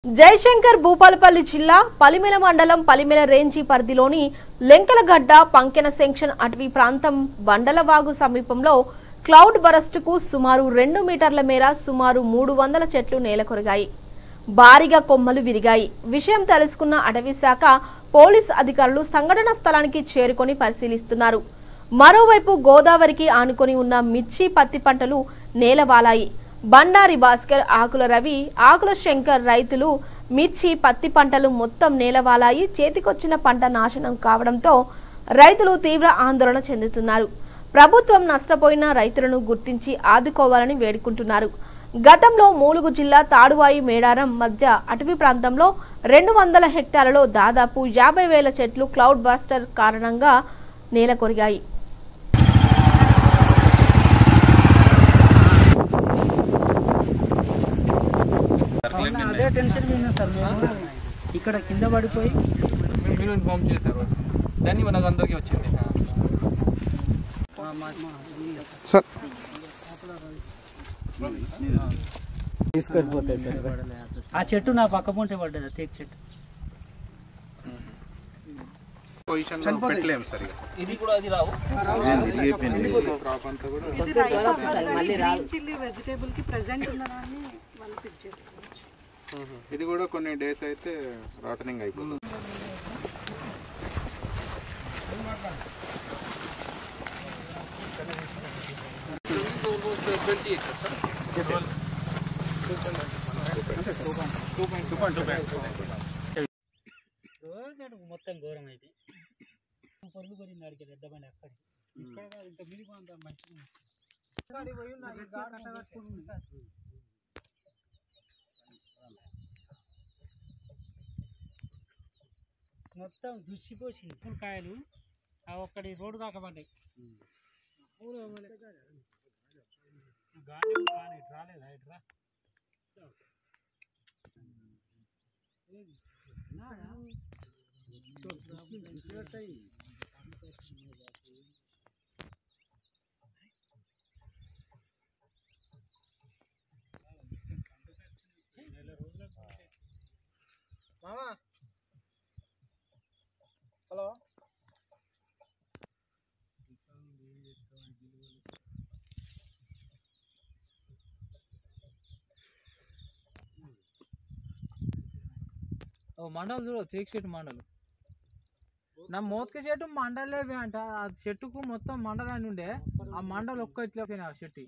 జయశంకర్ భూపాలపల్లి జిల్లా పలిమెల మండలం పలిమెల రేంజి పరిధిలోని లెంకలగడ్డ పంకెన సెక్షన్ అటవీ ప్రాంతం బండలవాగు సమీపంలో క్లౌడ్ బరస్టుకు సుమారు 2 మీటర్ల మేర సుమారు 300 చెట్లు నేలకొరిగాయి. భారీగా కొమ్మలు విరిగాయి. విషయం తెలుసుకున్న అటవీ శాఖ పోలీస్ అధికారులు సంఘటన స్థలానికి చేరుకొని పరిశీలిస్తున్నారు. మరోవైపు గోదావరికి ఆనుకొని ఉన్న మిర్చి పత్తి పంటలు నేలవాలాయి. బండారి భాస్కర్, ఆకుల రవి, ఆకుల శంకర్ రైతులు మిర్చి పత్తి పంటలు మొత్తం నేలవాలాయి. చేతికొచ్చిన పంట నాశనం కావడంతో రైతులు తీవ్ర ఆందోళన చెందుతున్నారు. ప్రభుత్వం నష్టపోయిన రైతులను గుర్తించి ఆదుకోవాలని వేడుకుంటున్నారు. గతంలో మూలుగు జిల్లా తాడువాయి మేడారం మధ్య అటవీ ప్రాంతంలో 200 హెక్టార్లలో దాదాపు 50,000 చెట్లు క్లౌడ్ బస్టర్ కారణంగా నేలకొరిగాయి. అదే టెన్షన్ మీద సార్ మేము ఇక్కడ కింద పడిపోయి మీరు ఇన్ఫార్మ్ చేశారు. దాన్ని మనకు అందరికీ వచ్చింది సార్. తీసుకెళ్ళిపోతాయి సార్. ఆ చెట్టు నా పక్క పొంటే పడ్డది, తేక్ చెట్టు. ఇది కూడా అది రావు. చిల్లీ వెజిటేబుల్ కి ప్రెజెంట్ ఉన్నదాన్ని వాళ్ళు పిక్ చేసుకోవచ్చు. ఇది కూడా కొన్ని డేస్ అయితే రాటనింగ్ అయిపోతుంది. మొత్తం ఘోరం అయితే పొరుగు పోయింది అడిగి రెడ్డమని అక్కడికి ఇక్కడ ఇంకా మినిమం అంత మంచిగా మొత్తం దుచ్చిపోసింది. కాయలు ఆ ఒక్కడి రోడ్డు దాకా పడ్డాయి. రాలేదా ఇట్రా హలో, మండలు చూడు, తేక్ చెట్టు మండలు. నా మోత్క చెట్టు మండలేవి అంట. ఆ చెట్టుకు మొత్తం మండలాన్ని ఉండే, ఆ మండలు ఒక్క ఇట్లా ఆ చెట్టు